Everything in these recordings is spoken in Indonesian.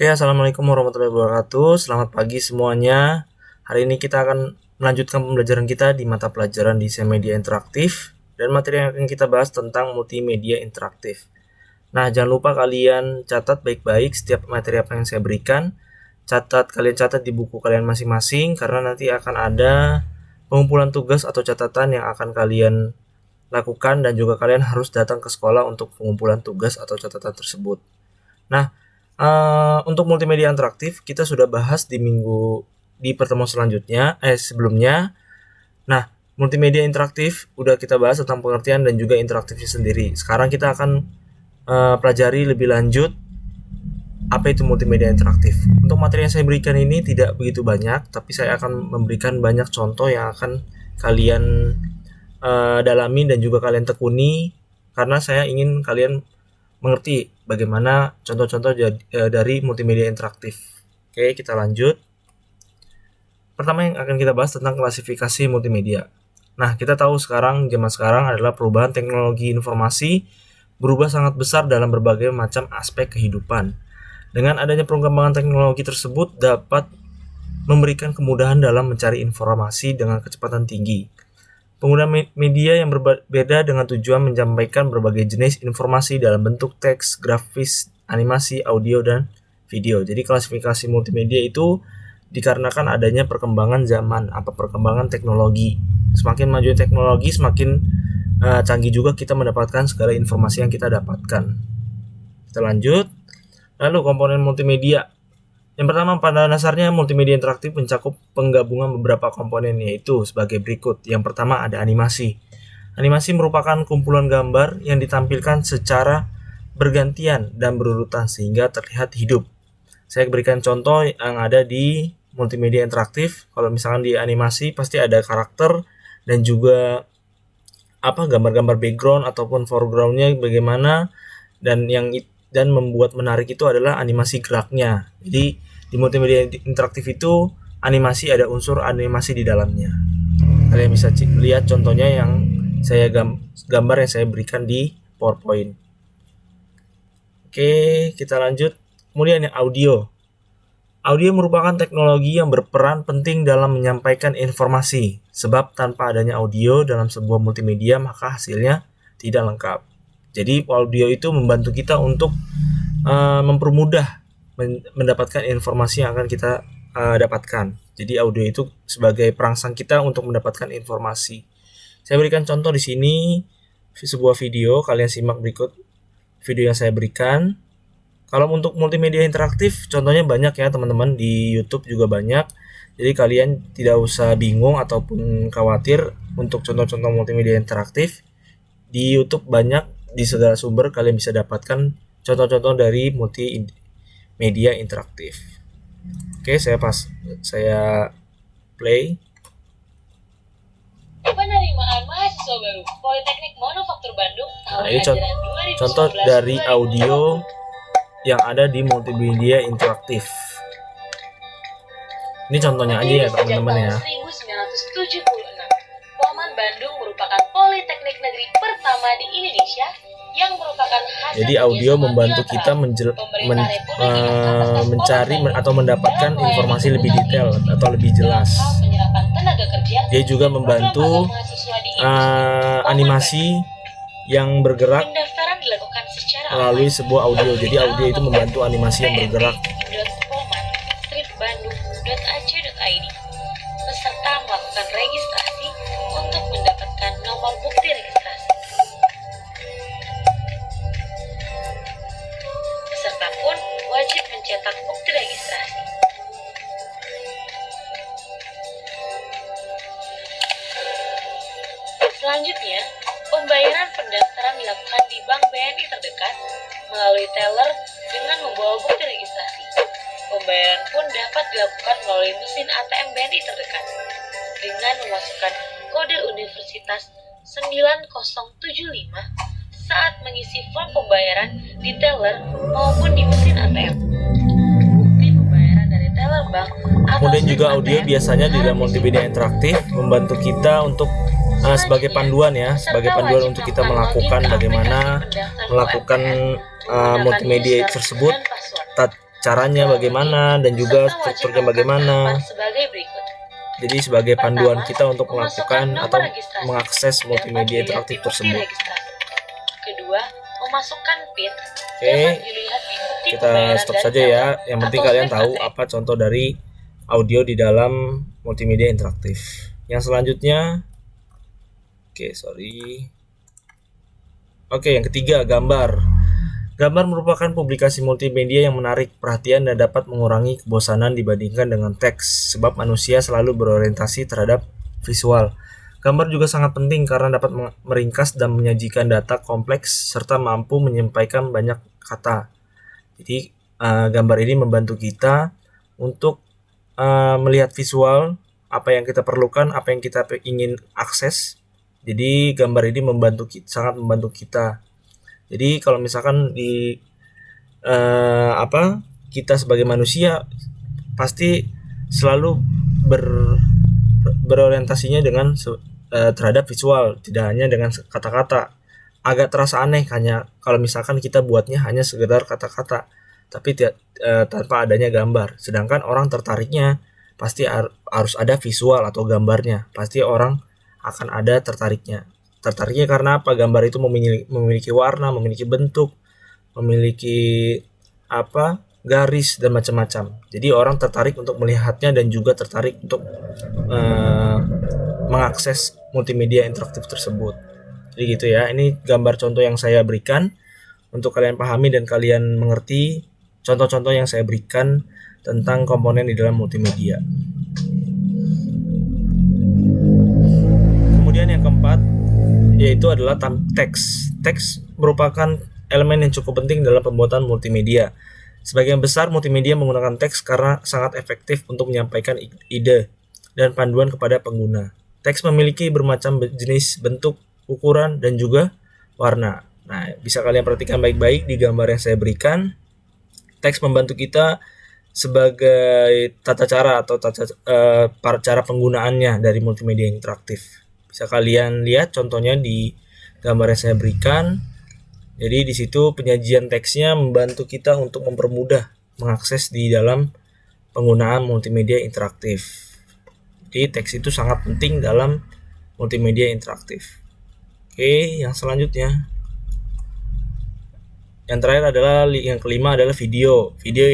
Oke, assalamualaikum warahmatullahi wabarakatuh. Selamat pagi semuanya. Hari ini kita akan melanjutkan pembelajaran kita di mata pelajaran desain media interaktif, dan materi yang akan kita bahas tentang multimedia interaktif. Nah, jangan lupa kalian catat baik-baik setiap materi apa yang saya berikan. Kalian catat di buku kalian masing-masing, karena nanti akan ada pengumpulan tugas atau catatan yang akan kalian lakukan, dan juga kalian harus datang ke sekolah untuk pengumpulan tugas atau catatan tersebut. Nah, untuk multimedia interaktif kita sudah bahas di pertemuan sebelumnya. Nah, multimedia interaktif udah kita bahas tentang pengertian dan juga interaktifnya sendiri. Sekarang kita akan pelajari lebih lanjut apa itu multimedia interaktif. Untuk materi yang saya berikan ini tidak begitu banyak, tapi saya akan memberikan banyak contoh yang akan kalian dalami dan juga kalian tekuni, karena saya ingin kalian mengerti bagaimana contoh-contoh dari multimedia interaktif. Oke, kita lanjut. Pertama yang akan kita bahas tentang klasifikasi multimedia. Nah, kita tahu zaman sekarang adalah perubahan teknologi informasi berubah sangat besar dalam berbagai macam aspek kehidupan. Dengan adanya perkembangan teknologi tersebut dapat memberikan kemudahan dalam mencari informasi dengan kecepatan tinggi. Penggunaan media yang berbeda dengan tujuan menyampaikan berbagai jenis informasi dalam bentuk teks, grafis, animasi, audio, dan video. Jadi klasifikasi multimedia itu dikarenakan adanya perkembangan zaman, perkembangan teknologi. Semakin maju teknologi, semakin canggih juga kita mendapatkan segala informasi yang kita dapatkan. Kita lanjut. Lalu komponen multimedia. Yang pertama, pada dasarnya multimedia interaktif mencakup penggabungan beberapa komponen, yaitu sebagai berikut. Yang pertama ada animasi. Animasi merupakan kumpulan gambar yang ditampilkan secara bergantian dan berurutan sehingga terlihat hidup. Saya berikan contoh yang ada di multimedia interaktif. Kalau misalkan di animasi pasti ada karakter dan juga gambar-gambar background ataupun foregroundnya bagaimana, dan membuat menarik itu adalah animasi geraknya. Jadi di multimedia interaktif itu animasi, ada unsur animasi di dalamnya. Kalian bisa lihat contohnya yang saya gambar yang saya berikan di PowerPoint. Oke, kita lanjut. Kemudian yang audio. Audio merupakan teknologi yang berperan penting dalam menyampaikan informasi, sebab tanpa adanya audio dalam sebuah multimedia maka hasilnya tidak lengkap. Jadi audio itu membantu kita untuk mempermudah mendapatkan informasi yang akan kita dapatkan. Jadi audio itu sebagai perangsang kita untuk mendapatkan informasi. Saya berikan contoh di sini sebuah video, kalian simak berikut video yang saya berikan. Kalau untuk multimedia interaktif contohnya banyak ya teman-teman, di YouTube juga banyak. Jadi kalian tidak usah bingung ataupun khawatir untuk contoh-contoh multimedia interaktif. Di YouTube banyak, di segala sumber kalian bisa dapatkan contoh-contoh dari multimedia interaktif. Oke, saya play. Penerimaan mahasiswa baru Politeknik Manufaktur Bandung tahun Ini ajaran 2019. Contoh dari audio yang ada di multimedia interaktif. Ini contohnya aja ya teman-teman ya. 1976, Polman Bandung merupakan politeknik negeri pertama di Indonesia yang merupakan hasil. Jadi audio membantu kita mencari atau mendapatkan informasi lebih detail atau lebih jelas. Dia juga membantu animasi yang bergerak melalui sebuah audio. Jadi audio itu membantu animasi yang bergerak. .polman-stripbandung.ac.id. Peserta melakukan registrasi untuk mendapatkan nomor bukti registrasi. Peserta pun wajib mencetak bukti registrasi. Selanjutnya, pembayaran pendaftaran dilakukan di Bank BNI terdekat melalui teller dengan membawa bukti registrasi. Pembayaran pun dapat dilakukan melalui mesin ATM BNI terdekat dengan memasukkan kode Universitas 9075 saat mengisi form pembayaran di teller maupun di mesin ATM. Bukti pembayaran dari teller bank atau kemudian juga audio biasanya di dalam multimedia interaktif membantu kita untuk sebagai panduan untuk kita melakukan bagaimana melakukan multimedia tersebut caranya bagaimana dan juga serta wajib strukturnya melakukan bagaimana. tahapan sebagai berikut. Jadi sebagai panduan Pertama, kita untuk memasukkan melakukan nomor atau registrasi mengakses dapat multimedia dilihat interaktif di bukti tersebut. registrasi. Kedua, memasukkan PIN Oke, dapat dilihat di bukti kita pembayaran stop dari saja ya. teller Yang penting atau kalian slip tahu ATM. apa contoh dari audio di dalam multimedia interaktif. Yang selanjutnya, yang ketiga, gambar. Gambar merupakan publikasi multimedia yang menarik perhatian dan dapat mengurangi kebosanan dibandingkan dengan teks, sebab manusia selalu berorientasi terhadap visual. Gambar juga sangat penting karena dapat meringkas dan menyajikan data kompleks serta mampu menyampaikan banyak kata. Jadi gambar ini membantu kita untuk melihat visual, apa yang kita perlukan, apa yang kita ingin akses. Jadi gambar ini sangat membantu kita. Jadi kalau misalkan kita sebagai manusia pasti selalu berorientasinya dengan terhadap visual, tidak hanya dengan kata-kata. Agak terasa aneh hanya kalau misalkan kita buatnya hanya sekedar kata-kata, tapi tanpa adanya gambar. Sedangkan orang tertariknya pasti harus ada visual atau gambarnya. Pasti orang akan ada tertariknya. Tertariknya karena apa? Gambar itu memiliki warna, memiliki bentuk, memiliki garis dan macam-macam. Jadi orang tertarik untuk melihatnya dan juga tertarik untuk mengakses multimedia interaktif tersebut. Jadi gitu ya. Ini gambar contoh yang saya berikan untuk kalian pahami dan kalian mengerti contoh-contoh yang saya berikan tentang komponen di dalam multimedia. Kemudian yang keempat yaitu adalah teks. Teks merupakan elemen yang cukup penting dalam pembuatan multimedia. Sebagian besar multimedia menggunakan teks karena sangat efektif untuk menyampaikan ide dan panduan kepada pengguna. Teks memiliki bermacam jenis, bentuk, ukuran, dan juga warna. Nah, bisa kalian perhatikan baik-baik di gambar yang saya berikan. Teks membantu kita sebagai tata cara atau cara penggunaannya dari multimedia interaktif. Bisa kalian lihat contohnya di gambar yang saya berikan. Jadi di situ penyajian teksnya membantu kita untuk mempermudah mengakses di dalam penggunaan multimedia interaktif. Jadi teks itu sangat penting dalam multimedia interaktif. Oke, yang selanjutnya. Yang terakhir adalah yang kelima adalah video. Video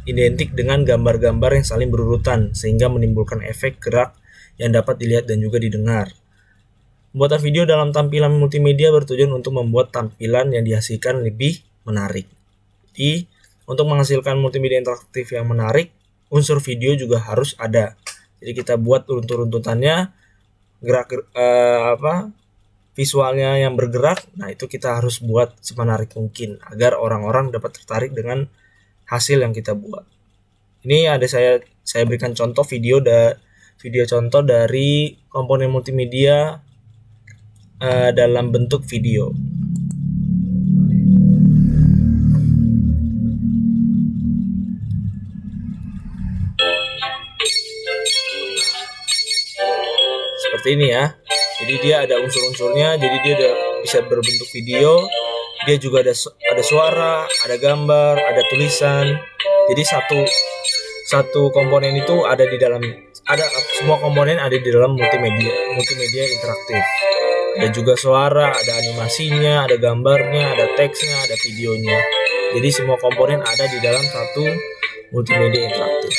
identik dengan gambar-gambar yang saling berurutan sehingga menimbulkan efek gerak yang dapat dilihat dan juga didengar. Pembuatan video dalam tampilan multimedia bertujuan untuk membuat tampilan yang dihasilkan lebih menarik. Jadi, untuk menghasilkan multimedia interaktif yang menarik, unsur video juga harus ada. Jadi kita buat runtutannya, visualnya yang bergerak. Nah, itu kita harus buat semenarik mungkin agar orang-orang dapat tertarik dengan hasil yang kita buat. Ini ada saya berikan contoh video contoh dari komponen multimedia dalam bentuk video. Seperti ini ya. Jadi dia ada unsur-unsurnya, jadi dia bisa berbentuk video. Dia juga ada suara, ada gambar, ada tulisan. Jadi satu komponen itu semua komponen ada di dalam multimedia interaktif. Ada juga suara, ada animasinya, ada gambarnya, ada teksnya, ada videonya. Jadi semua komponen ada di dalam satu multimedia interaktif.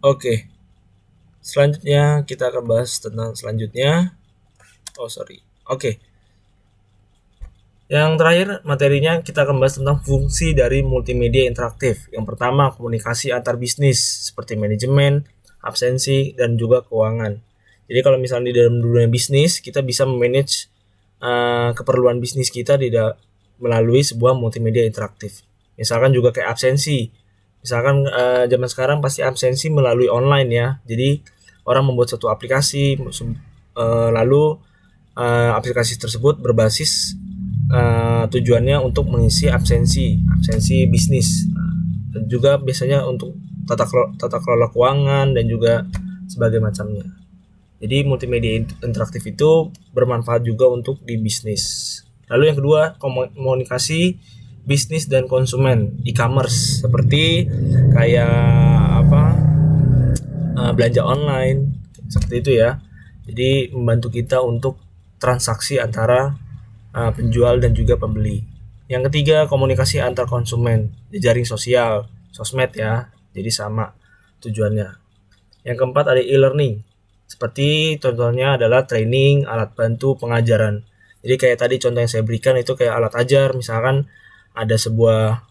Oke. Selanjutnya kita akan bahas tentang selanjutnya. Oke. Yang terakhir materinya kita akan bahas tentang fungsi dari multimedia interaktif. Yang pertama, komunikasi antar bisnis seperti manajemen, absensi, dan juga keuangan. Jadi kalau misalnya di dalam dunia bisnis, kita bisa memanage keperluan bisnis kita melalui sebuah multimedia interaktif. Misalkan juga kayak absensi. Misalkan zaman sekarang pasti absensi melalui online ya. Jadi orang membuat satu aplikasi, lalu aplikasi tersebut berbasis tujuannya untuk mengisi absensi bisnis. Dan juga biasanya untuk tata kelola keuangan dan juga sebagai macamnya. Jadi multimedia interaktif itu bermanfaat juga untuk di bisnis. Lalu yang kedua, komunikasi bisnis dan konsumen, e-commerce, seperti kayak belanja online seperti itu ya. Jadi membantu kita untuk transaksi antara penjual dan juga pembeli. Yang ketiga, komunikasi antar konsumen, jejaring sosial, sosmed ya. Jadi sama tujuannya. Yang keempat ada e-learning. Seperti contohnya adalah training, alat bantu pengajaran. Jadi kayak tadi contoh yang saya berikan itu kayak alat ajar, misalkan ada sebuah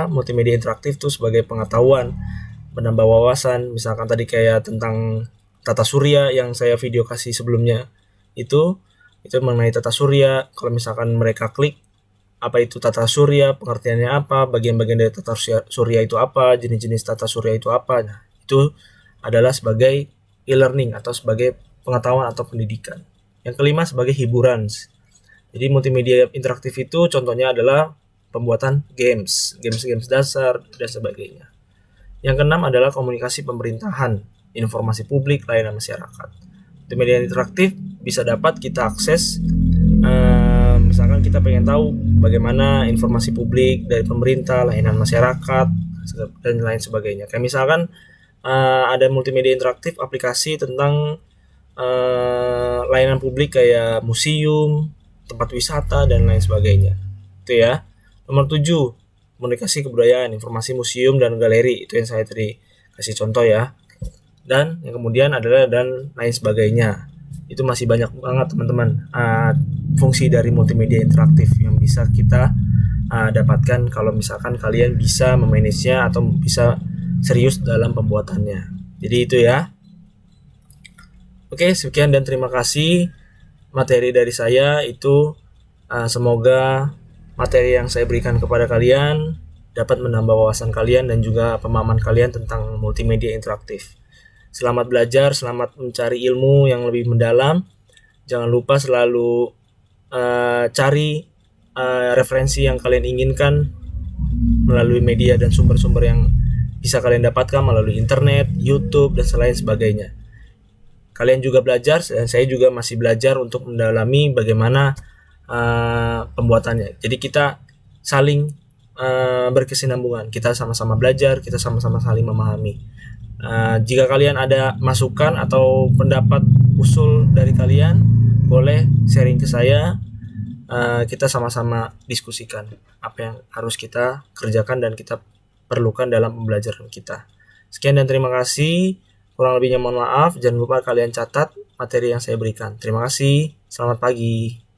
multimedia interaktif tuh sebagai pengetahuan, menambah wawasan, misalkan tadi kayak tentang tata surya yang saya video kasih sebelumnya. Itu mengenai tata surya. Kalau misalkan mereka klik apa itu tata surya, pengertiannya apa, bagian-bagian dari tata surya itu apa, jenis-jenis tata surya itu apa. Nah, itu adalah sebagai e-learning atau sebagai pengetahuan atau pendidikan. Yang kelima sebagai hiburan. Jadi multimedia interaktif itu contohnya adalah pembuatan games dasar dan sebagainya. Yang keenam adalah komunikasi pemerintahan, informasi publik, layanan masyarakat. Multimedia interaktif bisa dapat kita akses, misalkan kita pengen tahu bagaimana informasi publik dari pemerintah, layanan masyarakat, dan lain sebagainya. Kayak misalkan ada multimedia interaktif aplikasi tentang layanan publik kayak museum, tempat wisata, dan lain sebagainya. Itu ya. Nomor 7, komunikasi kebudayaan, informasi museum dan galeri. Itu yang saya tadi kasih contoh ya. Dan yang kemudian adalah dan lain sebagainya. Itu masih banyak banget teman-teman fungsi dari multimedia interaktif yang bisa kita dapatkan kalau misalkan kalian bisa memanagenya atau bisa serius dalam pembuatannya. Jadi itu ya. Oke, sekian dan terima kasih materi dari saya itu. Semoga materi yang saya berikan kepada kalian dapat menambah wawasan kalian dan juga pemahaman kalian tentang multimedia interaktif. Selamat belajar, selamat mencari ilmu yang lebih mendalam. Jangan lupa selalu cari referensi yang kalian inginkan melalui media dan sumber-sumber yang bisa kalian dapatkan melalui internet, YouTube, dan lain sebagainya. Kalian juga belajar dan saya juga masih belajar untuk mendalami bagaimana pembuatannya. Jadi kita saling berkesinambungan. Kita sama-sama belajar, kita sama-sama saling memahami. Jika kalian ada masukan atau pendapat usul dari kalian, boleh sharing ke saya. Kita sama-sama diskusikan apa yang harus kita kerjakan dan kita perlukan dalam pembelajaran kita. Sekian dan terima kasih. Kurang lebihnya mohon maaf. Jangan lupa kalian catat materi yang saya berikan. Terima kasih. Selamat pagi.